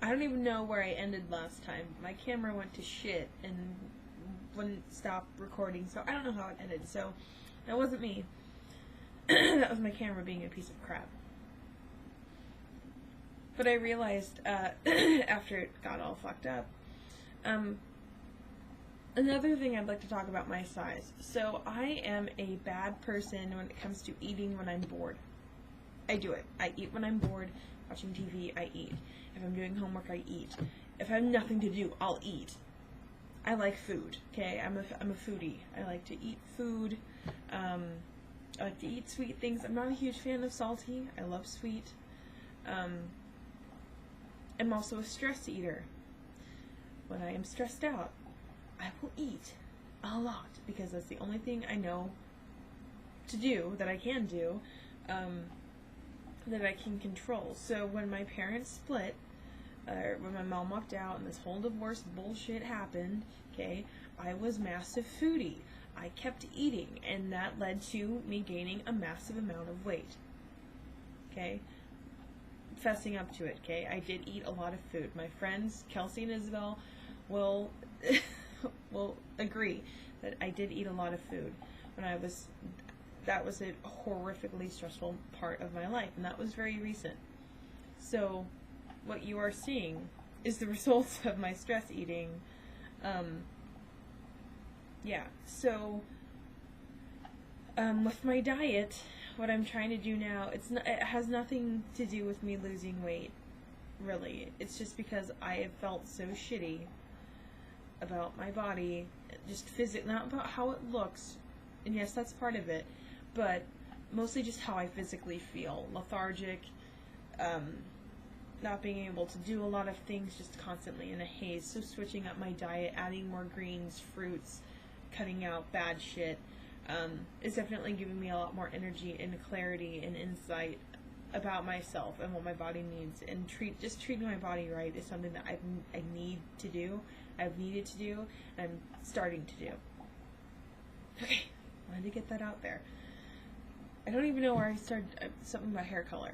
I don't even know where I ended last time. My camera went to shit and wouldn't stop recording, so I don't know how it ended. So that wasn't me. That was my camera being a piece of crap. But I realized after it got all fucked up, another thing I'd like to talk about my size. So I am a bad person when it comes to eating when I'm bored. I do it. I eat when I'm bored. Watching TV, I eat. If I'm doing homework, I eat. If I have nothing to do, I'll eat. I like food, okay? I'm a foodie. I like to eat food. I like to eat sweet things. I'm not a huge fan of salty. I love sweet. I'm also a stress eater. When I am stressed out, I will eat a lot because that's the only thing I know to do, that I can do, that I can control. So when my parents split, when my mom walked out and this whole divorce bullshit happened, okay, I was massive foodie. I kept eating, and that led to me gaining a massive amount of weight. Okay? Fessing up to it, okay? I did eat a lot of food. My friends, Kelsey and Isabel, will will agree that I did eat a lot of food when that was a horrifically stressful part of my life, and that was very recent. So what you are seeing is the results of my stress eating. Yeah, so with my diet, what I'm trying to do now, it has nothing to do with me losing weight, really. It's just because I have felt so shitty about my body, just physically, not about how it looks, and yes, that's part of it, but mostly just how I physically feel. Lethargic, not being able to do a lot of things, just constantly in a haze. So switching up my diet, adding more greens, fruits, cutting out bad shit, is definitely giving me a lot more energy and clarity and insight about myself and what my body needs. And just treating my body right is something that I need to do, I've needed to do, and I'm starting to do. Okay, wanted to get that out there. I don't even know where I started. Something about hair color.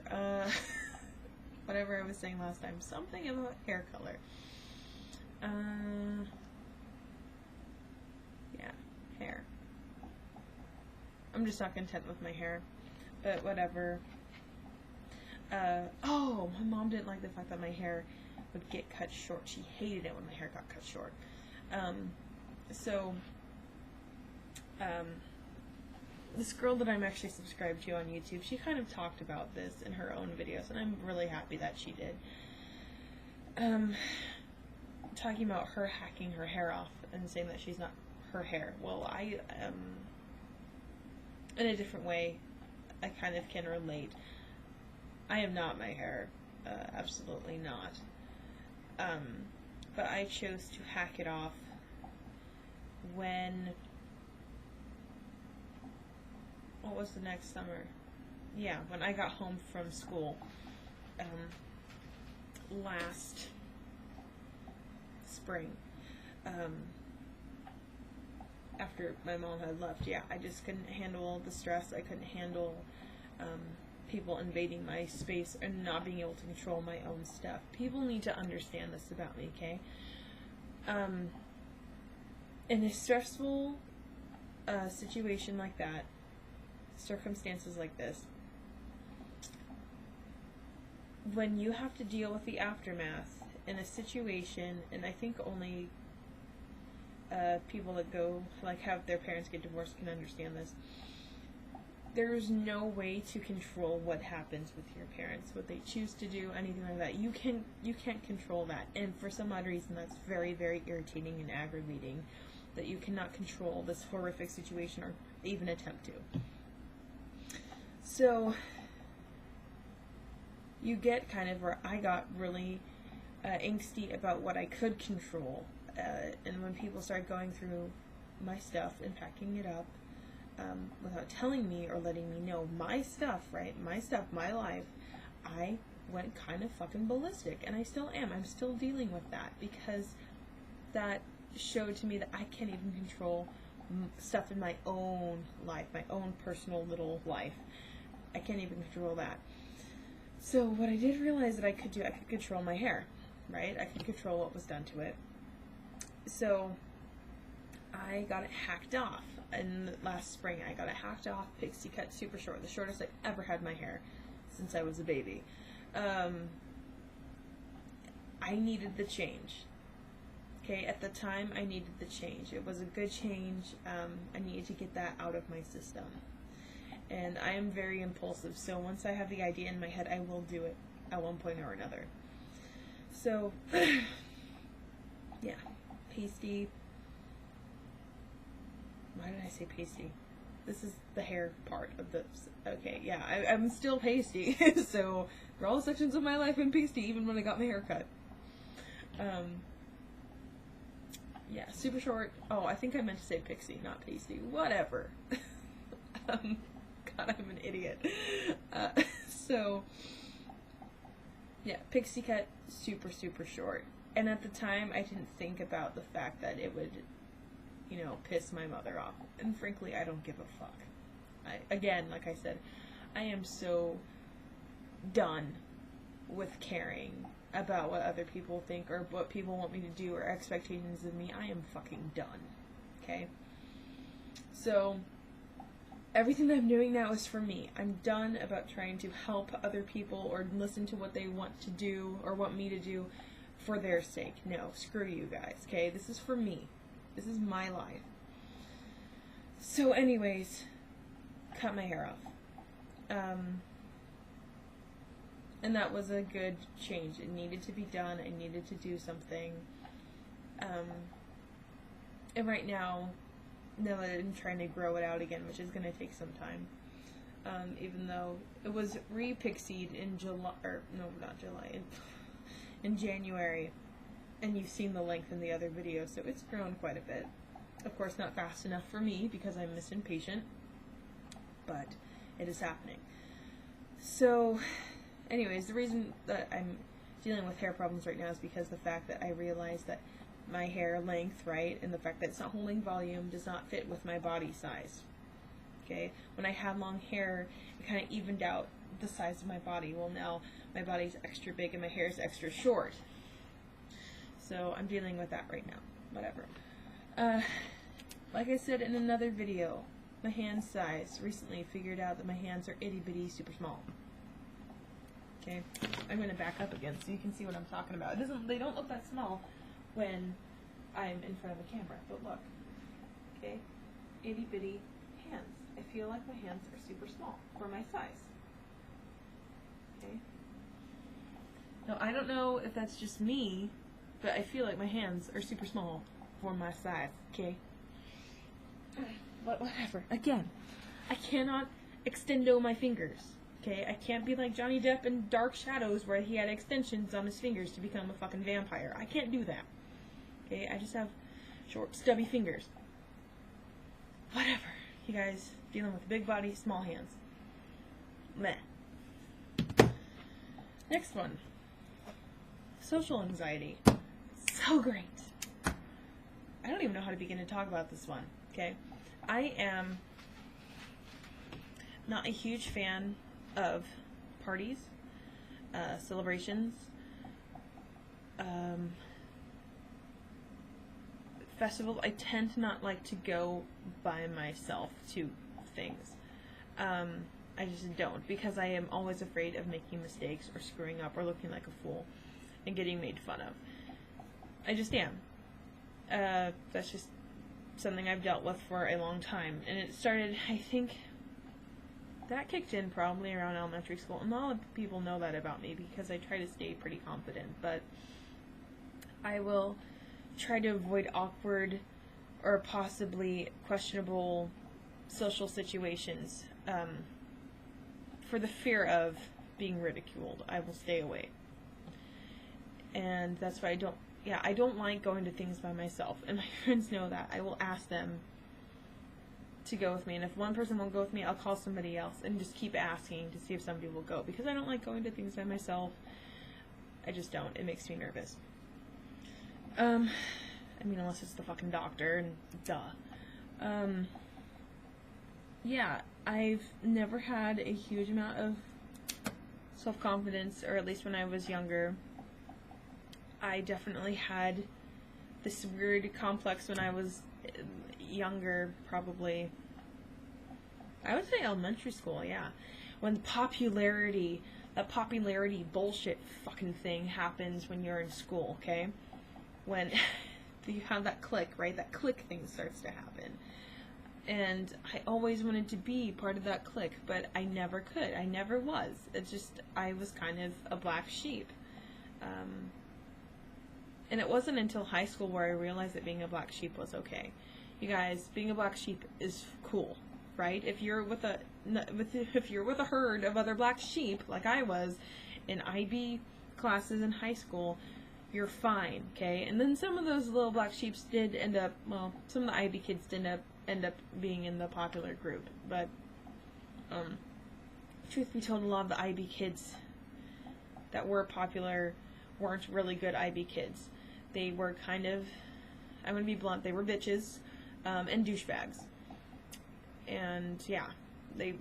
Whatever I was saying last time. Something about hair color. Yeah, hair. I'm just not content with my hair. But whatever. Oh, my mom didn't like the fact that my hair would get cut short. She hated it when my hair got cut short. This girl that I'm actually subscribed to on YouTube, she kind of talked about this in her own videos, and I'm really happy that she did. Talking about her hacking her hair off and saying that she's not her hair. Well, I, in a different way, I kind of can relate. I am not my hair. Absolutely not. But I chose to hack it off when... What was the next summer? Yeah, when I got home from school last spring, after my mom had left. Yeah, I just couldn't handle the stress. I couldn't handle people invading my space and not being able to control my own stuff. People need to understand this about me, okay? In a stressful situation like that, circumstances like this, when you have to deal with the aftermath in a situation, and I think only people that have their parents get divorced can understand this, there's no way to control what happens with your parents, what they choose to do, anything like that. You can't control that, and for some odd reason that's very, very irritating and aggravating, that you cannot control this horrific situation or even attempt to. So you get kind of where I got really angsty about what I could control, and when people started going through my stuff and packing it up without telling me or letting me know my stuff, right? My stuff, my life, I went kind of fucking ballistic, and I still am. I'm still dealing with that because that showed to me that I can't even control stuff in my own life, my own personal little life. I can't even control that. So what I did realize that I could do, I could control my hair. right? I could control what was done to it. So I got it hacked off. And last spring, I got it hacked off, pixie cut, super short, the shortest I've ever had my hair since I was a baby. I needed the change. Okay, at the time, I needed the change. It was a good change. I needed to get that out of my system. And I am very impulsive, so once I have the idea in my head, I will do it at one point or another. So, yeah, pasty. Why did I say pasty? This is the hair part of this. Okay, yeah, I'm still pasty. So, for all sections of my life, I'm pasty, even when I got my hair cut. Yeah, super short. Oh, I think I meant to say pixie, not pasty. Whatever. God, I'm an idiot. So, yeah, pixie cut, super, super short. And at the time, I didn't think about the fact that it would, you know, piss my mother off. And frankly, I don't give a fuck. Again, like I said, I am so done with caring about what other people think or what people want me to do or expectations of me. I am fucking done. Okay? So, everything that I'm doing now is for me. I'm done about trying to help other people or listen to what they want to do or want me to do for their sake. No, screw you guys, okay? This is for me. This is my life. So anyways, cut my hair off. And that was a good change. It needed to be done. I needed to do something. And right now that I'm trying to grow it out again, which is going to take some time. Even though it was re-pixied in July, or no, not July, in January. And you've seen the length in the other video, so it's grown quite a bit. Of course, not fast enough for me because I'm impatient, but it is happening. So, anyways, the reason that I'm dealing with hair problems right now is because the fact that I realized that my hair length, right, and the fact that it's not holding volume does not fit with my body size. Okay? When I had long hair, it kind of evened out the size of my body. Well, now my body's extra big and my hair is extra short. So I'm dealing with that right now. Whatever. Like I said in another video, my hand size. Recently figured out that my hands are itty bitty super small. Okay? I'm going to back up again so you can see what I'm talking about. They don't look that small when I'm in front of the camera. But look. Okay? Itty bitty hands. I feel like my hands are super small for my size. Okay? Now I don't know if that's just me, but I feel like my hands are super small for my size, okay? But whatever. Again, I cannot extendo my fingers, okay? I can't be like Johnny Depp in Dark Shadows where he had extensions on his fingers to become a fucking vampire. I can't do that, okay? I just have short, stubby fingers. Whatever. You guys dealing with big body, small hands. Meh. Next one. Social anxiety. So great. I don't even know how to begin to talk about this one, okay? I am not a huge fan of parties, celebrations, festivals. I tend to not like to go by myself to things. I just don't, because I am always afraid of making mistakes or screwing up or looking like a fool and getting made fun of. I just am. That's just something I've dealt with for a long time. And it started, I think, that kicked in probably around elementary school. And not a lot of people know that about me because I try to stay pretty confident. But I will try to avoid awkward or possibly questionable social situations for the fear of being ridiculed. I will stay away. And that's why I don't like going to things by myself. And my friends know that. I will ask them to go with me. And if one person won't go with me, I'll call somebody else and just keep asking to see if somebody will go. Because I don't like going to things by myself. I just don't. It makes me nervous. I mean, unless it's the fucking doctor, and duh. Yeah, I've never had a huge amount of self-confidence, or at least when I was younger. I definitely had this weird complex when I was younger, probably. I would say elementary school, yeah. When that popularity bullshit fucking thing happens when you're in school, okay? When you have that clique, right? That clique thing starts to happen. And I always wanted to be part of that clique, but I never could. I never was. It's just, I was kind of a black sheep. And it wasn't until high school where I realized that being a black sheep was okay. You guys, being a black sheep is cool, right? If you're with a herd of other black sheep, like I was, in IB classes in high school, you're fine, okay? And then some of those little black sheeps did end up, well, some of the IB kids did end up being in the popular group, but truth be told, a lot of the IB kids that were popular weren't really good IB kids. They were kind of, I'm gonna be blunt, they were bitches and douchebags. And yeah, they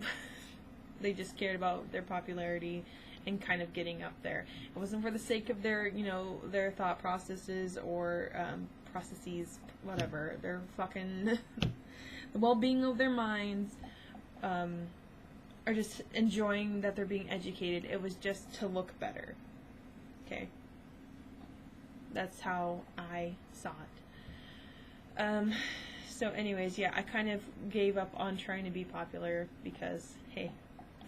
just cared about their popularity and kind of getting up there. It wasn't for the sake of their, their thought processes or processes, whatever. Their fucking the well-being of their minds, or just enjoying that they're being educated. It was just to look better. Okay, that's how I saw it. So anyways, yeah, I kind of gave up on trying to be popular because, hey,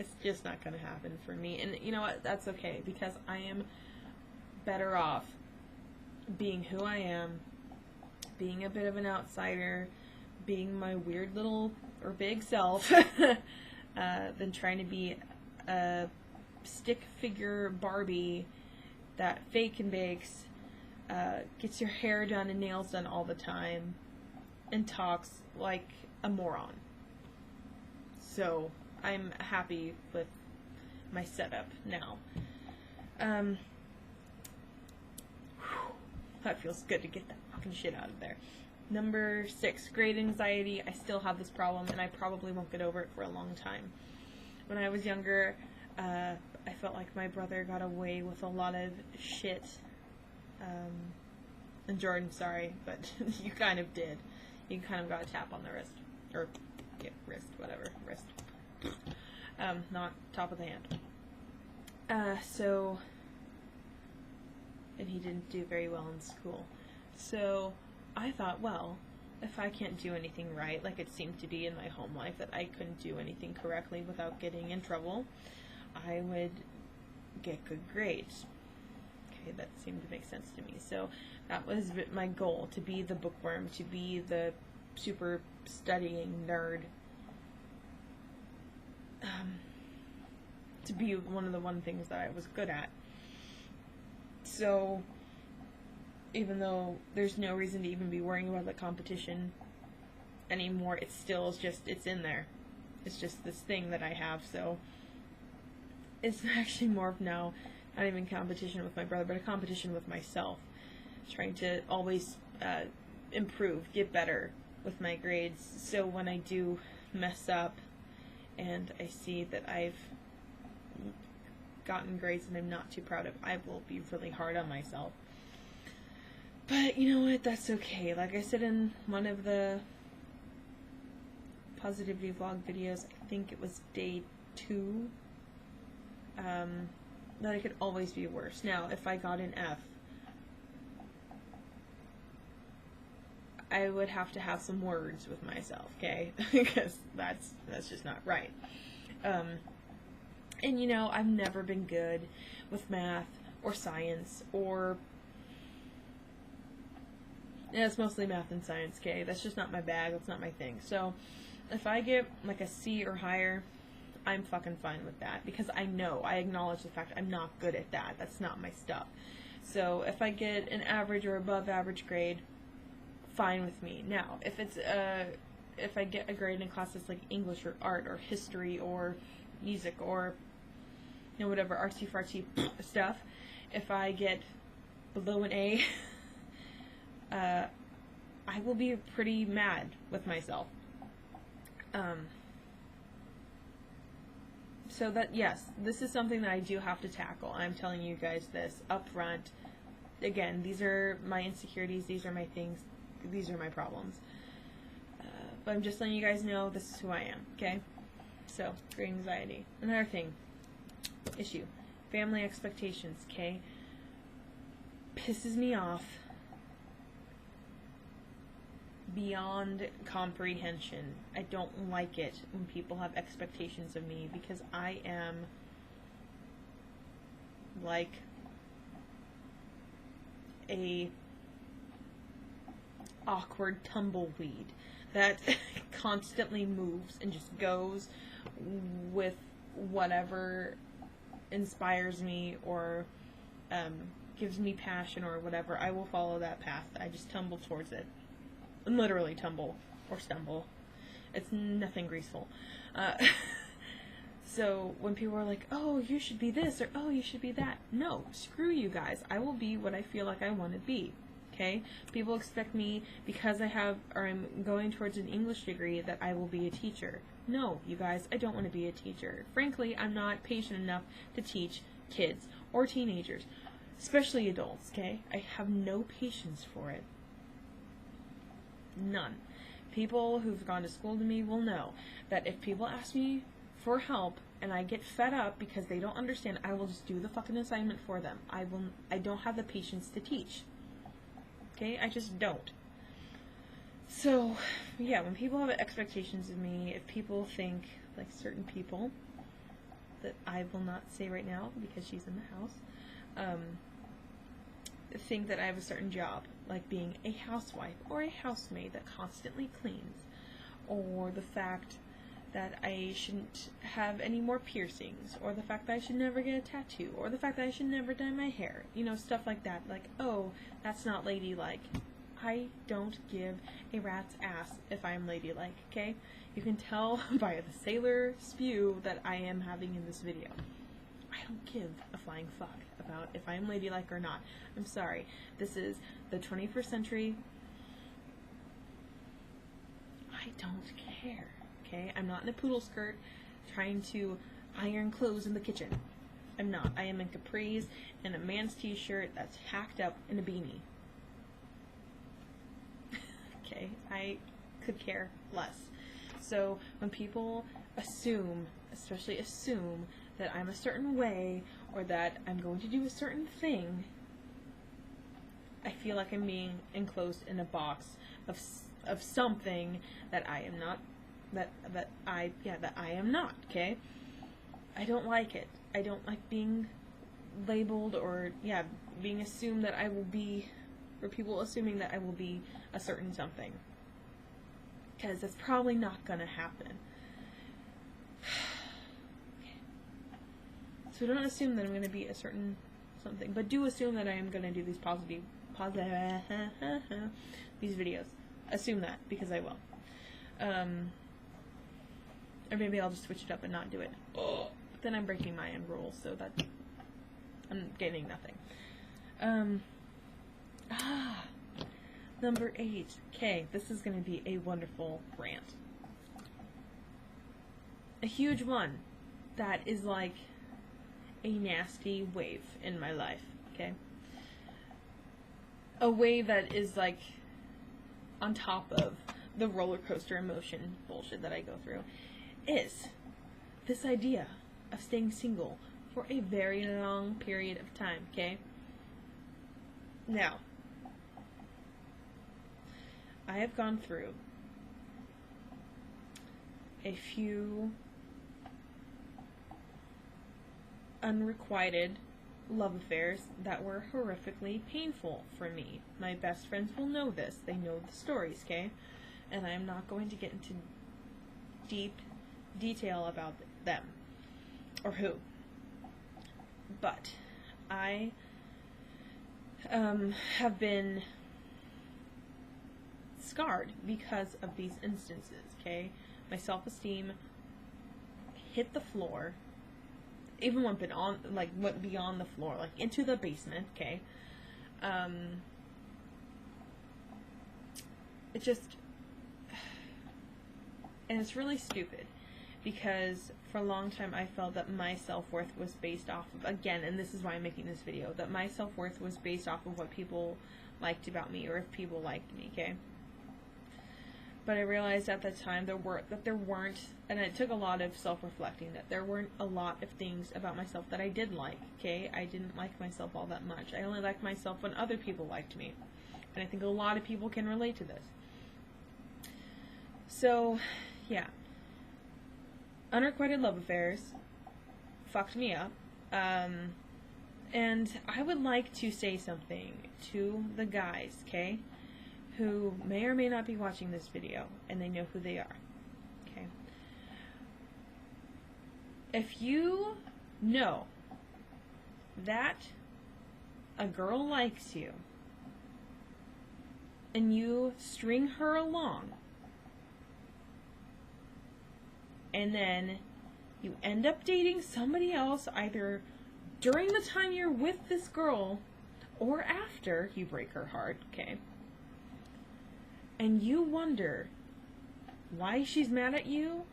it's just not going to happen for me. And you know what? That's okay, because I am better off being who I am, being a bit of an outsider, being my weird little or big self, than trying to be a stick figure Barbie that fake and bakes, gets your hair done and nails done all the time, and talks like a moron. So I'm happy with my setup now. That feels good to get that fucking shit out of there. Number 6, grade anxiety. I still have this problem, and I probably won't get over it for a long time. When I was younger, I felt like my brother got away with a lot of shit. And Jordan, sorry, but you kind of did. You kind of got a tap on the wrist. Or, yeah, wrist, whatever. Wrist. Not top of the hand. And he didn't do very well in school. So, I thought, well, if I can't do anything right, like it seemed to be in my home life, that I couldn't do anything correctly without getting in trouble, I would get good grades. Okay, that seemed to make sense to me. So that was my goal, to be the bookworm, to be the super studying nerd, to be one of the things that I was good at. So even though there's no reason to even be worrying about the competition anymore, it's still it's in there. It's just this thing that I have, so it's actually more of now not even competition with my brother, but a competition with myself. Trying to always improve, get better with my grades, so when I do mess up and I see that I've gotten grades that I'm not too proud of, I will be really hard on myself. But you know what, that's okay. Like I said in one of the positivity vlog videos, I think it was day 2, that it could always be worse. Now, if I got an F, I would have to have some words with myself, okay? Because that's just not right. And you know, I've never been good with math or science or... Yeah, it's mostly math and science, okay? That's just not my bag, that's not my thing. So, if I get like a C or higher, I'm fucking fine with that, because I acknowledge the fact I'm not good at that. That's not my stuff. So, if I get an average or above average grade, fine with me. Now, if I get a grade in a class that's like English or art or history or music or, you know, whatever artsy-fartsy stuff, if I get below an A, I will be pretty mad with myself. So that, yes, this is something that I do have to tackle. I'm telling you guys this up front. again, these are my insecurities, these are my things, these are my problems. But I'm just letting you guys know this is who I am, okay? So, great anxiety. Another thing, issue, family expectations, okay? Pisses me off beyond comprehension. I don't like it when people have expectations of me because I am like a awkward tumbleweed that constantly moves and just goes with whatever inspires me or gives me passion or whatever. I will follow that path. I just tumble towards it. Literally tumble or stumble. It's nothing graceful. So when people are like, oh, you should be this or oh, you should be that. No, screw you guys. I will be what I feel like I want to be. Okay? People expect me because I have or I'm going towards an English degree that I will be a teacher. No, you guys, I don't want to be a teacher. Frankly, I'm not patient enough to teach kids or teenagers, especially adults, okay? I have no patience for it. None. People who've gone to school to me will know that if people ask me for help and I get fed up because they don't understand, I will just do the fucking assignment for them. I don't have the patience to teach. Okay? I just don't. So, yeah, when people have expectations of me, if people think, like certain people, that I will not say right now because she's in the house, think that I have a certain job, like being a housewife or a housemaid that constantly cleans, or the fact that I shouldn't have any more piercings, or the fact that I should never get a tattoo, or the fact that I should never dye my hair, you know, stuff like that. Like, oh, that's not ladylike. I don't give a rat's ass if I'm ladylike, okay? You can tell by the sailor spew that I am having in this video. I don't give a flying fuck about if I'm ladylike or not. I'm sorry. This is the 21st century. I don't care, okay? I'm not in a poodle skirt trying to iron clothes in the kitchen. I'm not. I am in capris and a man's t-shirt that's hacked up in a beanie. Okay? I could care less. So when people assume, especially assume, that I'm a certain way or that I'm going to do a certain thing, I feel like I'm being enclosed in a box of something that I am not, that I am not, okay? I don't like it. I don't like being labeled or, being assumed that I will be, or people assuming that I will be a certain something. Because that's probably not going to happen. So don't assume that I'm going to be a certain something, but do assume that I am going to do these these videos. Assume that, because I will. Or maybe I'll just switch it up and not do it. But then I'm breaking my own rules, so that I'm gaining nothing. Number 8. Okay, this is going to be a wonderful rant. A huge one that is like a nasty wave in my life, okay? A wave that is like on top of the roller coaster emotion bullshit that I go through is this idea of staying single for a very long period of time, okay? Now, I have gone through a few unrequited love affairs that were horrifically painful for me. My best friends will know this. They know the stories, okay? And I am not going to get into deep detail about them or who. But I have been scarred because of these instances, okay? My self-esteem hit the floor. Even went beyond the floor, like into the basement, okay? It just, and it's really stupid because for a long time I felt that my self-worth was based off of, again, and this is why I'm making this video, that my self-worth was based off of what people liked about me, or if people liked me, okay? But I realized at the time there weren't, and it took a lot of self-reflecting, that there weren't a lot of things about myself that I did like, okay? I didn't like myself all that much. I only liked myself when other people liked me. And I think a lot of people can relate to this. So, yeah. Unrequited love affairs fucked me up. And I would like to say something to the guys, okay, who may or may not be watching this video, and they know who they are, okay? If you know that a girl likes you, and you string her along, and then you end up dating somebody else either during the time you're with this girl or after you break her heart, okay? And you wonder why she's mad at you,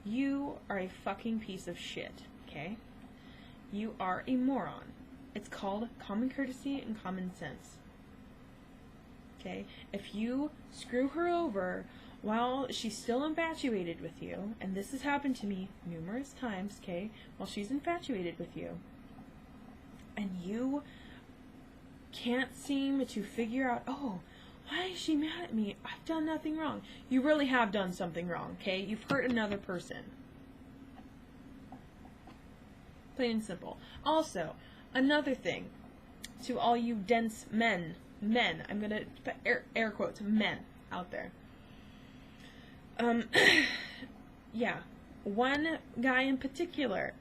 you are a fucking piece of shit, okay? You are a moron. It's called common courtesy and common sense. Okay? If you screw her over while she's still infatuated with you, and this has happened to me numerous times, okay, while she's infatuated with you, and you can't seem to figure out, oh, why is she mad at me? I've done nothing wrong. You really have done something wrong, okay? You've hurt another person. Plain and simple. Also, another thing, to all you dense men, I'm gonna put air quotes, men out there. Yeah, one guy in particular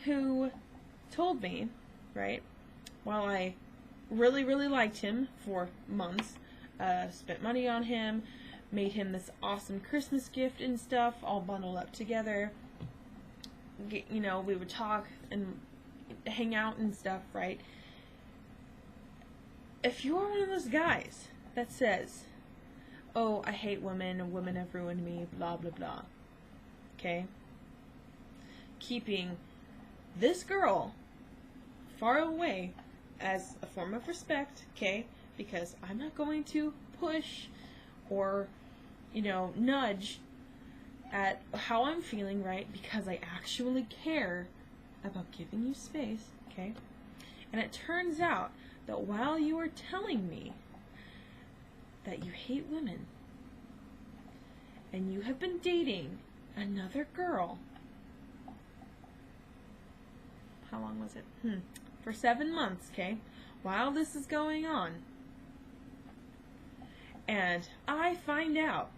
who told me, right, while I really, really liked him for months, spent money on him, made him this awesome Christmas gift and stuff, all bundled up together. You know, we would talk and hang out and stuff, right? If you're one of those guys that says, oh, I hate women, women have ruined me, blah, blah, blah, okay? Keeping this girl far away as a form of respect, okay? Because I'm not going to push or, you know, nudge at how I'm feeling, right? Because I actually care about giving you space, okay? And it turns out that while you are telling me that you hate women and you have been dating another girl, how long was it? For 7 months, okay? While this is going on, and I find out,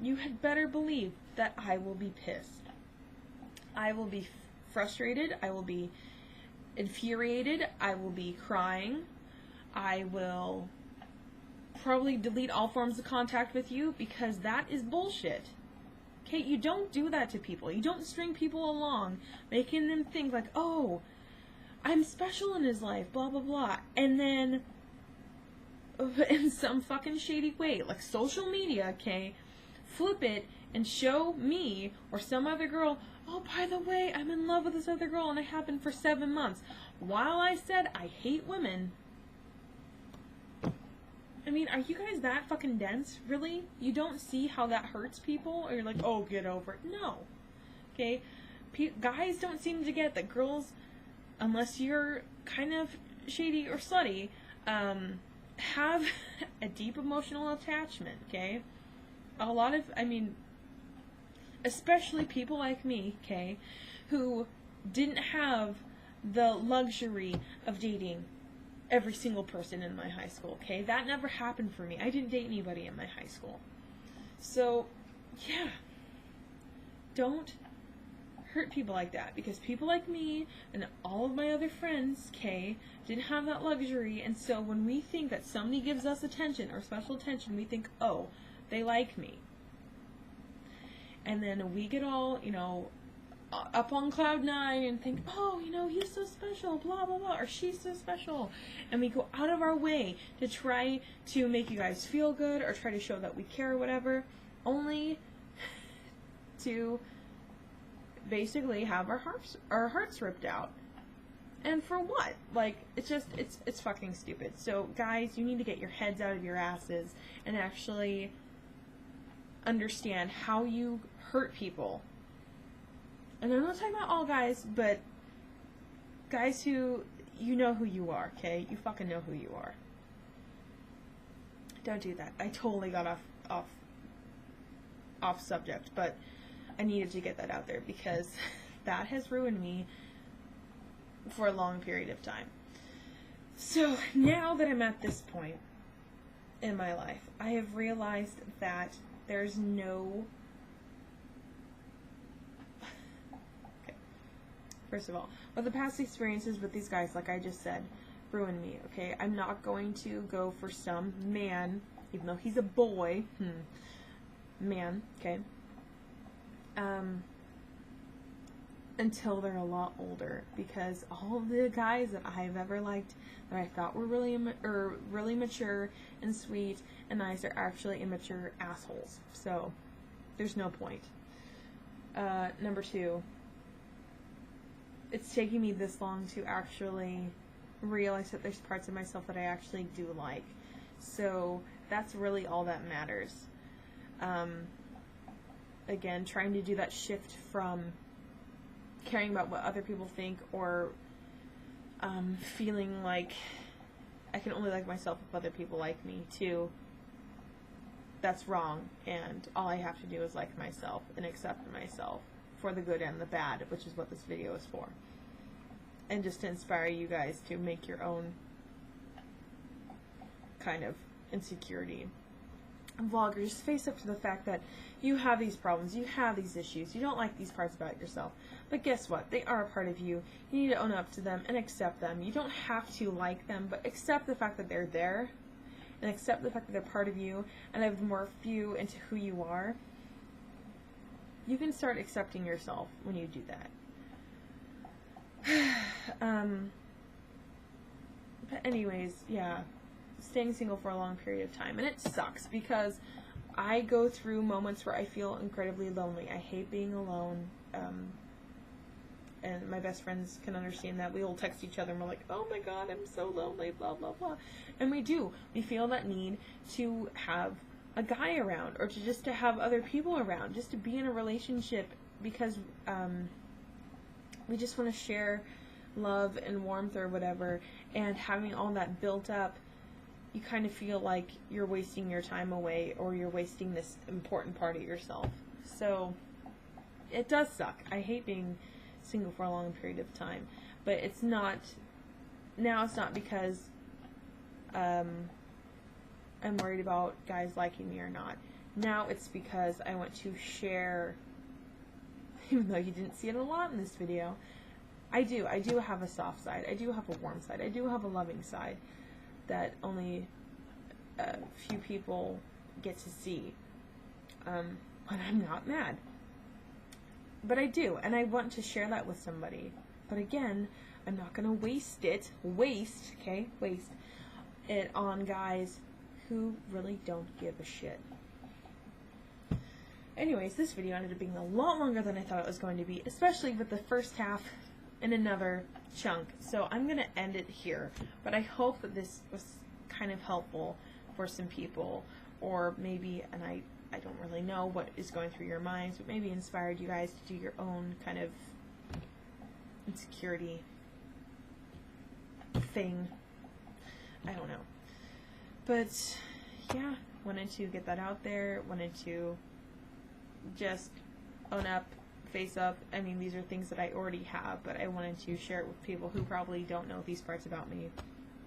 you had better believe that I will be pissed. I will be frustrated. I will be infuriated. I will be crying. I will probably delete all forms of contact with you, because that is bullshit. Okay, you don't do that to people. You don't string people along, making them think like, oh, I'm special in his life, blah, blah, blah. And then, in some fucking shady way, like social media, okay, flip it and show me or some other girl, oh, by the way, I'm in love with this other girl and it happened for 7 months. While I said I hate women. I mean, are you guys that fucking dense? Really? You don't see how that hurts people? Or you're like, oh, get over it. No. Okay? Guys don't seem to get that girls, unless you're kind of shady or slutty, have a deep emotional attachment, okay? A lot of, I mean, especially people like me, okay, who didn't have the luxury of dating every single person in my high school, okay? That never happened for me. I didn't date anybody in my high school. So, yeah. Don't hurt people like that, because people like me and all of my other friends, okay, didn't have that luxury, and so when we think that somebody gives us attention or special attention, we think, oh, they like me. And then we get all, you know, up on cloud 9 and think, oh, you know, he's so special, blah, blah, blah, or she's so special. And we go out of our way to try to make you guys feel good or try to show that we care or whatever. only to basically have our hearts ripped out. And for what? Like, it's fucking stupid. So, guys, you need to get your heads out of your asses and actually understand how you hurt people. And I'm not talking about all guys, but guys who, you know who you are, okay? You fucking know who you are. Don't do that. I totally got off subject, but I needed to get that out there because that has ruined me for a long period of time. So now that I'm at this point in my life, I have realized that there's no... Okay. First of all, but the past experiences with these guys, like I just said, ruined me, okay? I'm not going to go for some man, even though he's a boy, man, okay? Until they're a lot older, because all the guys that I've ever liked that I thought were really mature and sweet and nice are actually immature assholes. So there's no point. Number 2, it's taking me this long to actually realize that there's parts of myself that I actually do like. So that's really all that matters. Again, trying to do that shift from caring about what other people think or feeling like I can only like myself if other people like me to that's wrong, and all I have to do is like myself and accept myself for the good and the bad, which is what this video is for. And just to inspire you guys to make your own kind of insecurity vlog, or just face up to the fact that you have these problems, you have these issues, you don't like these parts about yourself. But guess what? They are a part of you. You need to own up to them and accept them. You don't have to like them, but accept the fact that they're there, and accept the fact that they're part of you, and have morphed you into who you are. You can start accepting yourself when you do that. But anyways, yeah, staying single for a long period of time, and it sucks because I go through moments where I feel incredibly lonely. I hate being alone, and my best friends can understand that. We will text each other and we're like, oh my god, I'm so lonely, blah blah blah, and we do. We feel that need to have a guy around, or to have other people around, just to be in a relationship, because we just want to share love and warmth or whatever, and having all that built up, you kind of feel like you're wasting your time away, or you're wasting this important part of yourself. So it does suck. I hate being single for a long period of time, but it's not because I'm worried about guys liking me or not. Now it's because I want to share, even though you didn't see it a lot in this video, I do have a soft side, I do have a warm side, I do have a loving side that only a few people get to see when I'm not mad. But I do, and I want to share that with somebody. But again, I'm not going to waste it on guys who really don't give a shit. Anyways, this video ended up being a lot longer than I thought it was going to be, especially with the first half in another chunk. So I'm going to end it here. But I hope that this was kind of helpful for some people, or maybe, and I don't really know what is going through your minds, but maybe inspired you guys to do your own kind of insecurity thing. I don't know. But yeah, wanted to get that out there, wanted to just own up, face up. I mean, these are things that I already have, but I wanted to share it with people who probably don't know these parts about me.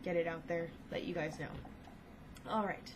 Get it out there, let you guys know. Alright.